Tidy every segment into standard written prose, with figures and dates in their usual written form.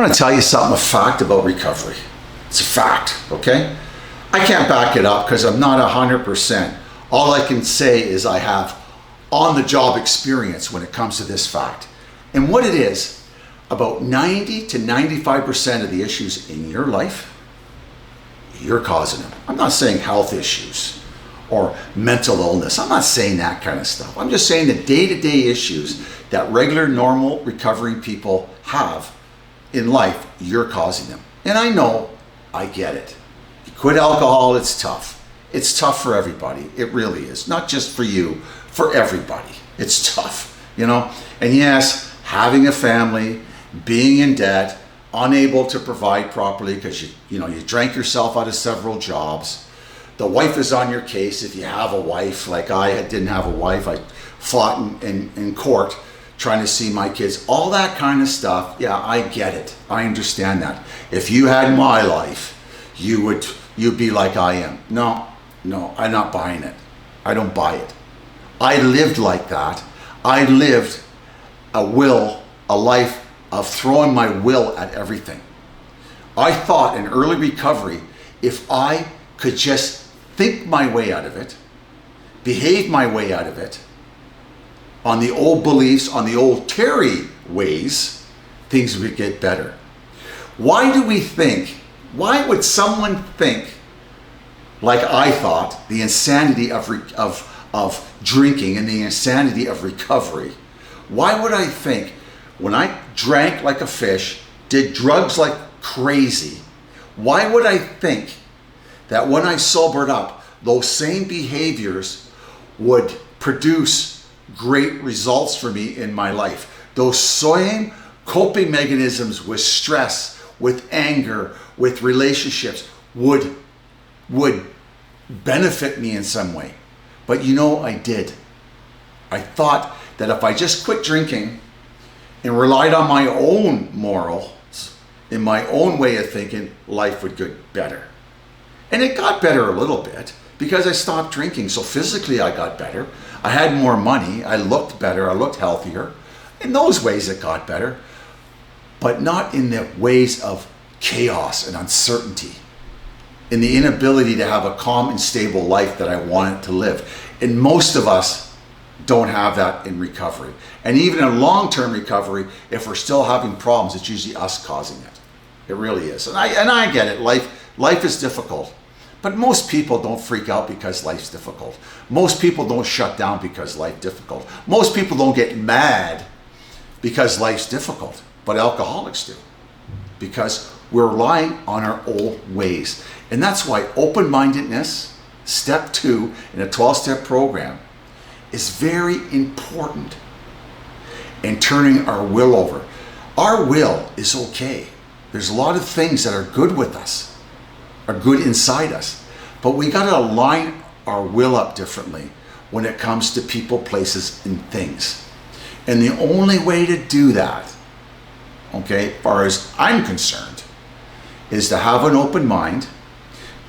want to tell you something, a fact about recovery. It's a fact, okay? I can't back it up because I'm not 100%. All I can say is I have on-the-job experience when it comes to this fact. And what it is, about 90 to 95% of the issues in your life, you're causing them. I'm not saying health issues or mental illness. I'm not saying that kind of stuff. I'm just saying the day-to-day issues that regular, normal, recovering people have in life, you're causing them. And I know, I get it. You quit alcohol, it's tough. It's tough for everybody. It really is. Not just for you, for everybody. It's tough, you know? And yes, having a family, being in debt, unable to provide properly because you drank yourself out of several jobs. The wife is on your case if you have a wife. Like I didn't have a wife. I fought in court trying to see my kids. All that kind of stuff. Yeah, I get it. I understand that. If you had my life, you'd be like I am. No, I'm not buying it. I don't buy it. I lived like that. I lived a life of throwing my will at everything. I thought in early recovery, if I could just think my way out of it, behave my way out of it, on the old beliefs, on the old Terry ways, things would get better. Why would someone think, like I thought, the insanity of drinking and the insanity of recovery? Why would I think when I drank like a fish, did drugs like crazy, why would I think that when I sobered up, those same behaviors would produce great results for me in my life? Those same coping mechanisms with stress, with anger, with relationships would benefit me in some way. But I did. I thought that if I just quit drinking and relied on my own morals, in my own way of thinking, life would get better. And it got better a little bit because I stopped drinking. So physically I got better. I had more money. I looked better. I looked healthier. In those ways it got better, but not in the ways of chaos and uncertainty, in the inability to have a calm and stable life that I wanted to live. And most of us don't have that in recovery. And even in long-term recovery, if we're still having problems, it's usually us causing it. It really is. And I get it. Life is difficult. But most people don't freak out because life's difficult. Most people don't shut down because life's difficult. Most people don't get mad because life's difficult. But alcoholics do. Because we're relying on our old ways. And that's why open-mindedness, step 2 in a 12-step program, is very important in turning our will over. Our will is okay. There's a lot of things that are good with us, are good inside us, but we got to align our will up differently when it comes to people, places, and things. And the only way to do that, okay, as far as I'm concerned, is to have an open mind,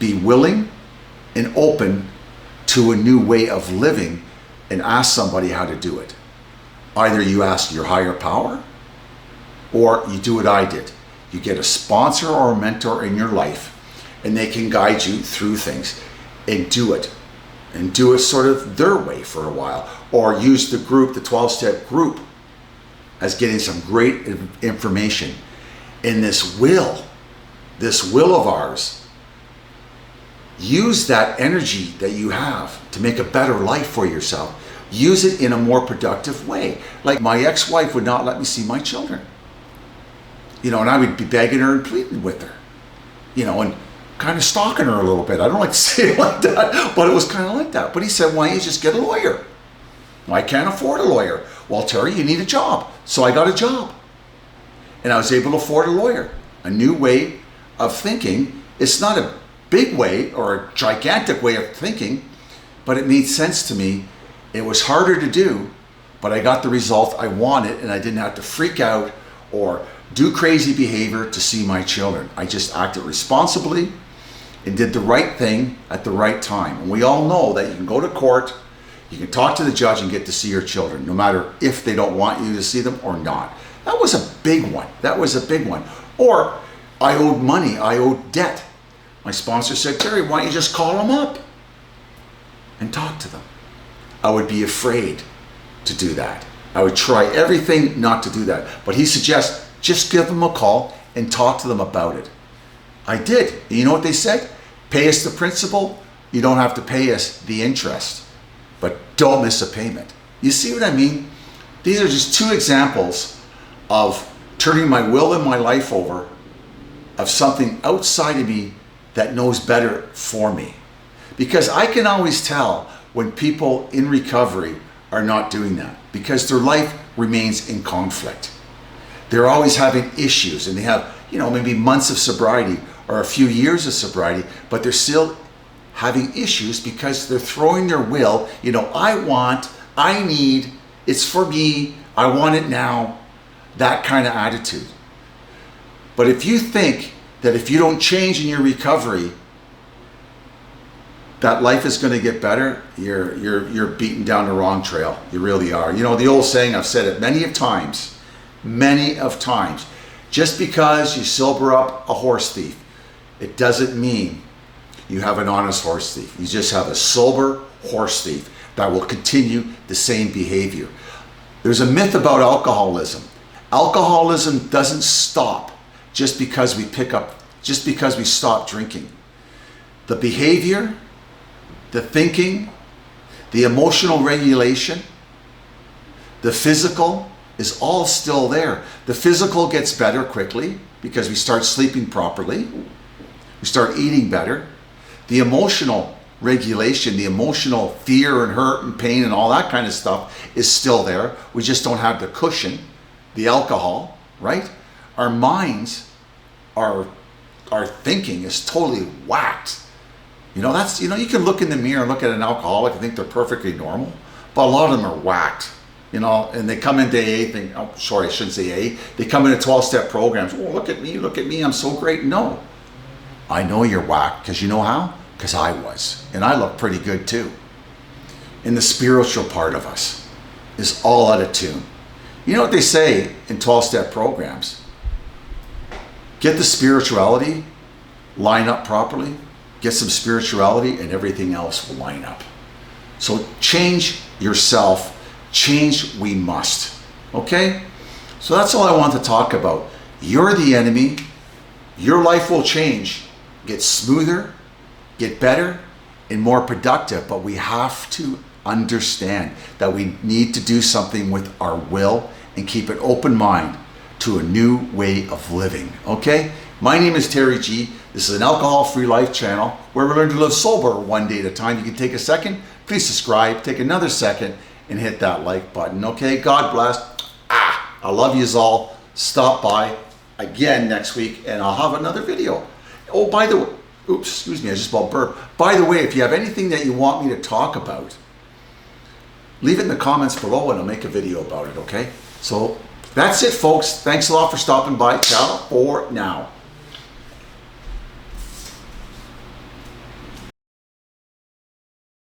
be willing and open to a new way of living, and ask somebody how to do it. Either you ask your higher power, or you do what I did. You get a sponsor or a mentor in your life, and they can guide you through things, and do it sort of their way for a while, or use the group, the 12-step group, as getting some great information. In this will of ours, use that energy that you have to make a better life for yourself. Use it in a more productive way. Like my ex-wife would not let me see my children. And I would be begging her and pleading with her. And kind of stalking her a little bit. I don't like to say it like that, but it was kind of like that. But he said, why don't you just get a lawyer? Well, I can't afford a lawyer. Well, Terry, you need a job. So I got a job. And I was able to afford a lawyer. A new way of thinking. It's not a big way or a gigantic way of thinking, but it made sense to me. It was harder to do, but I got the result I wanted, and I didn't have to freak out or do crazy behavior to see my children. I just acted responsibly and did the right thing at the right time. And we all know that you can go to court, you can talk to the judge and get to see your children, no matter if they don't want you to see them or not. That was a big one. Or I owed money, I owed debt. My sponsor said, Terry, why don't you just call them up and talk to them? I would be afraid to do that. I would try everything not to do that. But he suggests, just give them a call and talk to them about it. I did. And you know what they said? Pay us the principal. You don't have to pay us the interest. But don't miss a payment. You see what I mean? These are just two examples of turning my will and my life over, of something outside of me that knows better for me. Because I can always tell when people in recovery are not doing that, because their life remains in conflict. They're always having issues, and they have, maybe months of sobriety or a few years of sobriety, but they're still having issues because they're throwing their will, I need, it's for me, I want it now, that kind of attitude. But if you think that if you don't change in your recovery, that life is going to get better, you're beating down the wrong trail. You really are. The old saying, I've said it many of times, just because you sober up a horse thief, it doesn't mean you have an honest horse thief. You just have a sober horse thief that will continue the same behavior. There's a myth about alcoholism. Alcoholism doesn't stop just because we stop drinking. The behavior, the thinking, the emotional regulation, the physical is all still there. The physical gets better quickly because we start sleeping properly. We start eating better. The emotional regulation, the emotional fear and hurt and pain and all that kind of stuff is still there. We just don't have the cushion, the alcohol, right? Our minds, our thinking is totally whacked. You can look in the mirror and look at an alcoholic and think they're perfectly normal, but a lot of them are whacked. And they come into AA, I shouldn't say AA, they come into 12-step programs. Oh, look at me, I'm so great. No, I know you're whacked, because you know how? Because I was, and I look pretty good too. And the spiritual part of us is all out of tune. You know what they say in 12-step programs? Get the spirituality, line up properly, get some spirituality, and everything else will line up. So change yourself, change we must, okay? So that's all I want to talk about. You're the enemy. Your life will change, get smoother, get better, and more productive, but we have to understand that we need to do something with our will and keep an open mind to a new way of living, okay? My name is Terry G. This is an alcohol-free life channel where we learn to live sober one day at a time. You can take a second, please subscribe, take another second, and hit that like button, okay? God bless. I love yous all. Stop by again next week, and I'll have another video. Oh, by the way, oops, excuse me, I just about burped. By the way, if you have anything that you want me to talk about, leave it in the comments below and I'll make a video about it, okay? So that's it, folks. Thanks a lot for stopping by. Ciao for now.